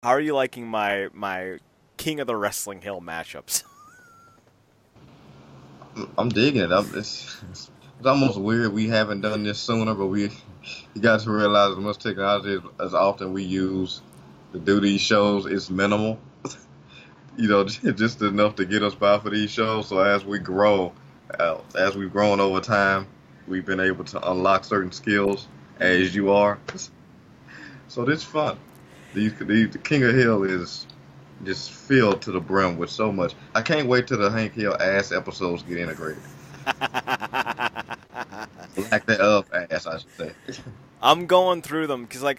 How are you liking my King of the Wrestling Hill matchups? I'm digging it. It's almost weird we haven't done this sooner, but you got to realize as much technology as often we use to do these shows is minimal. Just enough to get us by for these shows. So as we've grown over time, we've been able to unlock certain skills as you are. So this fun. The King of Hill is just filled to the brim with so much. I can't wait till the Hank Hill ass episodes get integrated. Lack thereof ass, I should say. I'm going through them because,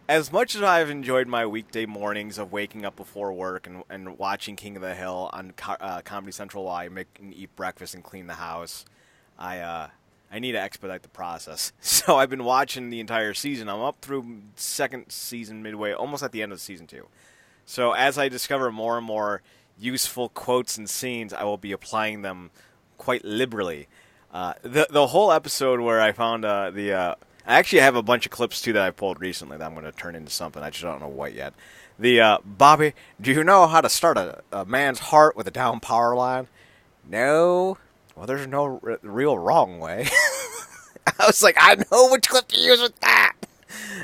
as much as I've enjoyed my weekday mornings of waking up before work and watching King of the Hill on Comedy Central while I make and eat breakfast and clean the house, I need to expedite the process. So I've been watching the entire season. I'm up through second season midway, almost at the end of season 2. So as I discover more and more useful quotes and scenes, I will be applying them quite liberally. The whole episode where I found I actually have a bunch of clips too that I pulled recently that I'm going to turn into something. I just don't know what yet. Bobby, do you know how to start a man's heart with a down power line? No. Well, there's no real wrong way. I was like, I know which clip to use with that.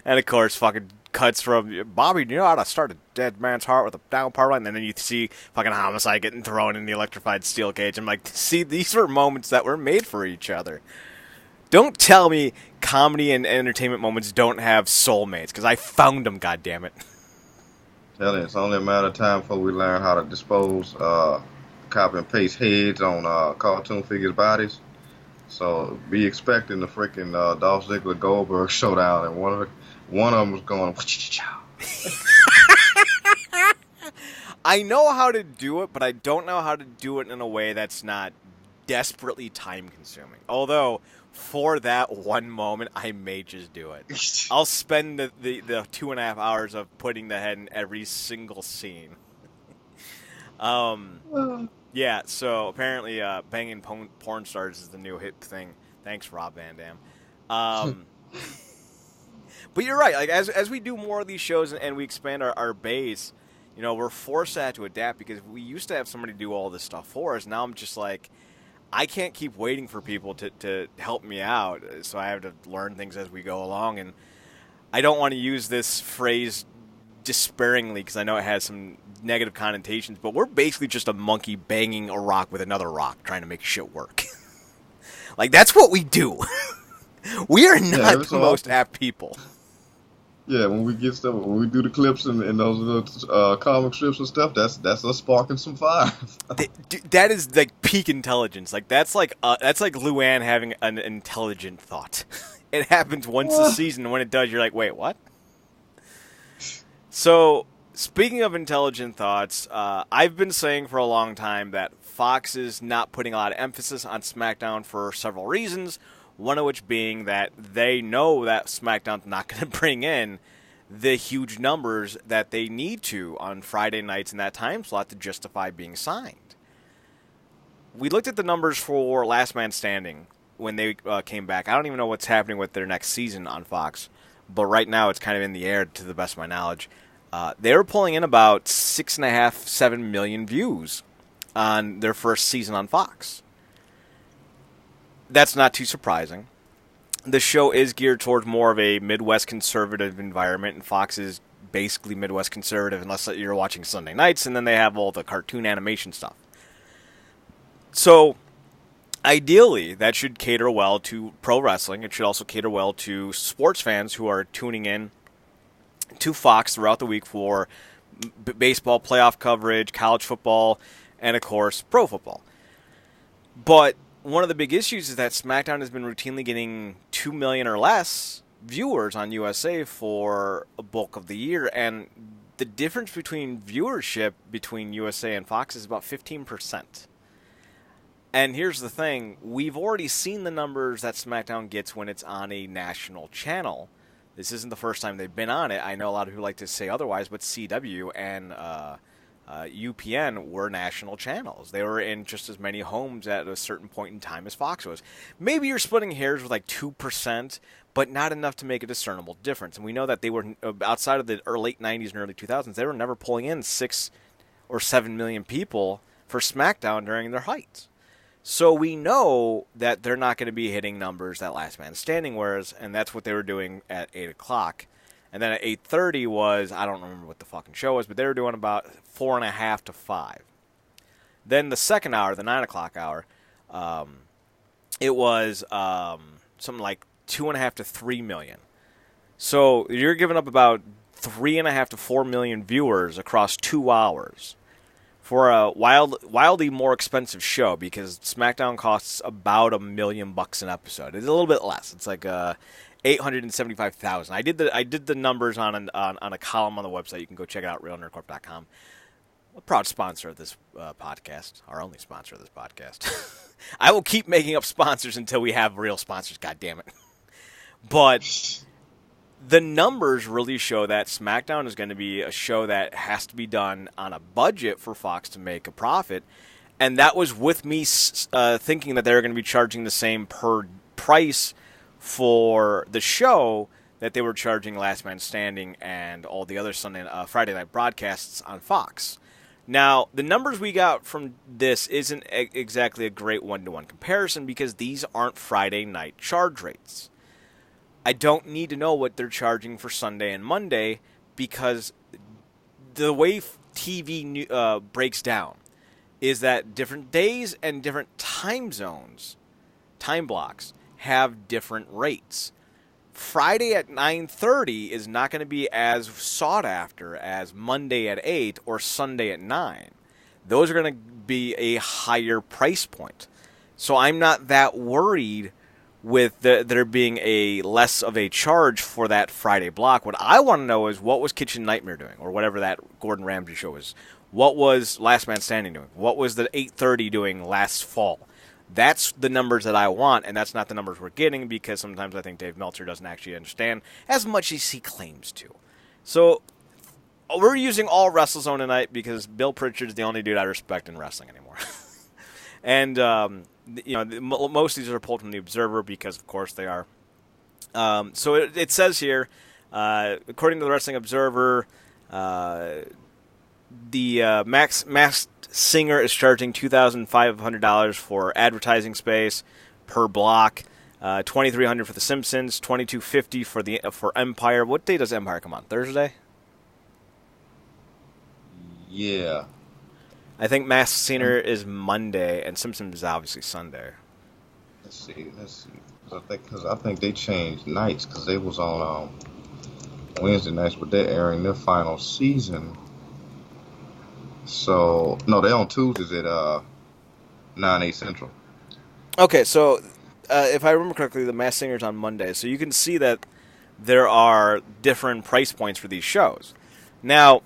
And of course, fucking cuts from Bobby. Do you know how to start a dead man's heart with a down power line? And then you see fucking Homicide getting thrown in the electrified steel cage. I'm like, see, these were moments that were made for each other. Don't tell me comedy and entertainment moments don't have soulmates, because I found them. Goddammit. Tell you, it's only a matter of time before we learn how to dispose copy and paste heads on cartoon figures' bodies. So be expecting the freaking Dolph Ziggler Goldberg showdown, and one of them was going. I know how to do it, but I don't know how to do it in a way that's not desperately time consuming. Although, for that one moment, I may just do it. I'll spend the 2.5 hours of putting the head in every single scene. Um, yeah, so apparently banging porn stars is the new hip thing. Thanks, Rob Van Dam. Um, but you're right. Like as we do more of these shows and we expand our base, we're forced to adapt because we used to have somebody do all this stuff for us. Now I'm just like, I can't keep waiting for people to help me out. So I have to learn things as we go along. And I don't want to use this phrase despairingly because I know it has some negative connotations, but we're basically just a monkey banging a rock with another rock trying to make shit work. Like, that's what we do. We are Yeah, not every the so most often. apt people. Yeah, when we get stuff, when we do the clips and those little comic strips and stuff, that's us sparking some fire. That is like peak intelligence. Like that's like Luann having an intelligent thought. It happens once a season. When it does, you're like, wait, what? So, speaking of intelligent thoughts, I've been saying for a long time that Fox is not putting a lot of emphasis on SmackDown for several reasons. One of which being that they know that SmackDown's not going to bring in the huge numbers that they need to on Friday nights in that time slot to justify being signed. We looked at the numbers for Last Man Standing when they came back. I don't even know what's happening with their next season on Fox, but right now it's kind of in the air to the best of my knowledge. They were pulling in about 6.5, 7 million views on their first season on Fox. That's not too surprising. The show is geared towards more of a Midwest conservative environment, and Fox is basically Midwest conservative unless you're watching Sunday nights, and then they have all the cartoon animation stuff. So, ideally, that should cater well to pro wrestling. It should also cater well to sports fans who are tuning in to Fox throughout the week for baseball playoff coverage, college football, and of course, pro football. But one of the big issues is that SmackDown has been routinely getting 2 million or less viewers on USA for a bulk of the year, and the difference between viewership between USA and Fox is about 15%. And here's the thing, we've already seen the numbers that SmackDown gets when it's on a national channel. This isn't the first time they've been on it. I know a lot of people like to say otherwise, but CW and UPN were national channels. They were in just as many homes at a certain point in time as Fox was. Maybe you're splitting hairs with like 2%, but not enough to make a discernible difference. And we know that they were, outside of the late 90s and early 2000s, they were never pulling in 6 or 7 million people for SmackDown during their height. So we know that they're not going to be hitting numbers that Last Man Standing was, and that's what they were doing at 8 o'clock. And then at 8:30 was, I don't remember what the fucking show was, but they were doing about 4.5 to 5. Then the second hour, the 9 o'clock hour, it was something like 2.5 to 3 million. So you're giving up about 3.5 to 4 million viewers across 2 hours for a wildly more expensive show, because SmackDown costs about $1 million an episode. It's a little bit less. It's like $875,000. I did the numbers on a column on the website. You can go check it out, realnerdcorp.com. A proud sponsor of this podcast, our only sponsor of this podcast. I will keep making up sponsors until we have real sponsors. God damn it! But the numbers really show that SmackDown is going to be a show that has to be done on a budget for Fox to make a profit, and that was with me thinking that they were going to be charging the same per price for the show that they were charging Last Man Standing and all the other Friday night broadcasts on Fox. Now, the numbers we got from this isn't exactly a great one-to-one comparison, because these aren't Friday night charge rates. I don't need to know what they're charging for Sunday and Monday, because the way TV breaks down is that different days and different time zones, time blocks, have different rates. Friday at 9:30 is not going to be as sought after as Monday at 8 or Sunday at 9. Those are going to be a higher price point. So I'm not that worried with there being a less of a charge for that Friday block. What I want to know is, what was Kitchen Nightmare doing, or whatever that Gordon Ramsay show is? What was Last Man Standing doing? What was the 8:30 doing last fall? That's the numbers that I want, and that's not the numbers we're getting, because sometimes I think Dave Meltzer doesn't actually understand as much as he claims to. So we're using all WrestleZone tonight because Bill Pritchard's the only dude I respect in wrestling anymore. And most of these are pulled from the Observer, because of course they are. So it says here, according to the Wrestling Observer, the Masked Singer is charging $2,500 for advertising space per block, $2,300 for The Simpsons, $2,250 for Empire. What day does Empire come on? Thursday? Yeah. I think Masked Singer is Monday, and Simpsons is obviously Sunday. Let's see. Because I think they changed nights, because they was on Wednesday nights, but they're airing their final season. So, no, they're on Tuesdays at 9, 8 Central. Okay, so if I remember correctly, the Masked Singer's on Monday. So you can see that there are different price points for these shows. Now,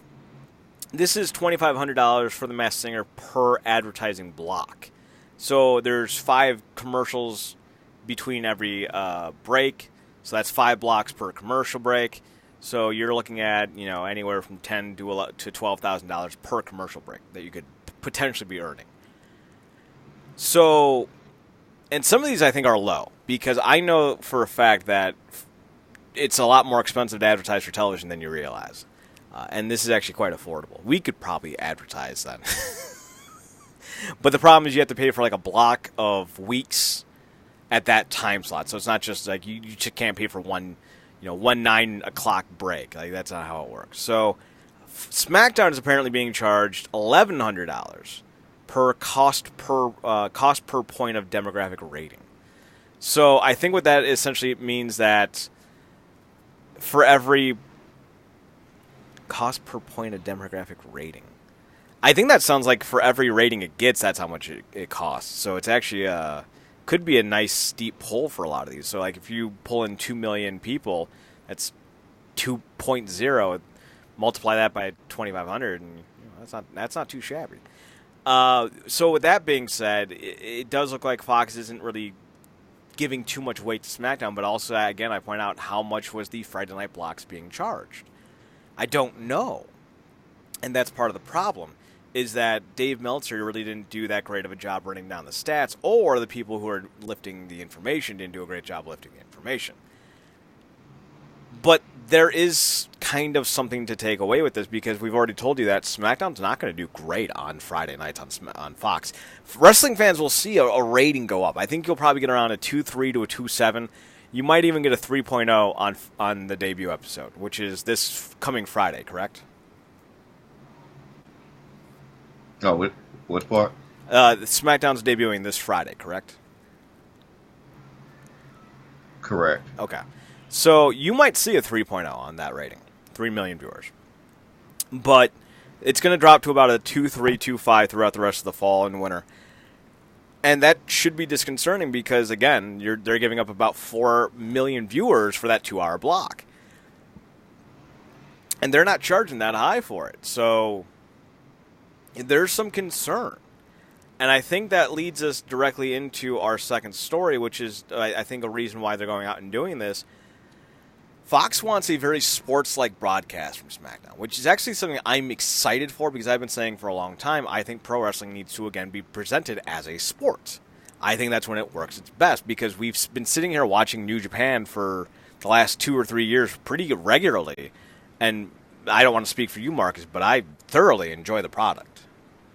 this is $2,500 for the Masked Singer per advertising block. So there's 5 commercials between every break. So that's 5 blocks per commercial break. So you're looking at, anywhere from $10,000 to $12,000 per commercial break that you could potentially be earning. So, and some of these I think are low, because I know for a fact that it's a lot more expensive to advertise for television than you realize. And this is actually quite affordable. We could probably advertise that. But the problem is you have to pay for like a block of weeks at that time slot. So it's not just like you just can't pay for one 9 o'clock break. Like, that's not how it works. So SmackDown is apparently being charged $1,100 per cost per point of demographic rating. So I think what that essentially means that for every cost per point of demographic rating, I think that sounds like for every rating it gets, that's how much it costs. So it's actually could be a nice steep pull for a lot of these. So like if you pull in 2 million people, that's 2.0. Multiply that by 2,500, and that's not too shabby. So with that being said, it does look like Fox isn't really giving too much weight to SmackDown, but also, again, I point out how much was the Friday night blocks being charged. I don't know, and that's part of the problem, is that Dave Meltzer really didn't do that great of a job running down the stats, or the people who are lifting the information didn't do a great job lifting the information. But there is kind of something to take away with this, because we've already told you that SmackDown's not going to do great on Friday nights on Fox. Wrestling fans will see a rating go up. I think you'll probably get around a 2.3 to a 2.7. You might even get a 3.0 on the debut episode, which is this coming Friday, correct? Oh, what part? SmackDown's debuting this Friday, correct? Correct. Okay. So you might see a 3.0 on that rating. 3 million viewers. But it's going to drop to about a 2.3, 2.5 throughout the rest of the fall and winter. And that should be disconcerting because, again, they're giving up about 4 million viewers for that 2-hour block. And they're not charging that high for it. So there's some concern. And I think that leads us directly into our second story, which is, I think, a reason why they're going out and doing this. Fox wants a very sports-like broadcast from SmackDown, which is actually something I'm excited for because I've been saying for a long time, I think pro wrestling needs to, again, be presented as a sport. I think that's when it works its best because we've been sitting here watching New Japan for the last 2 or 3 years pretty regularly. And I don't want to speak for you, Marcus, but I thoroughly enjoy the product.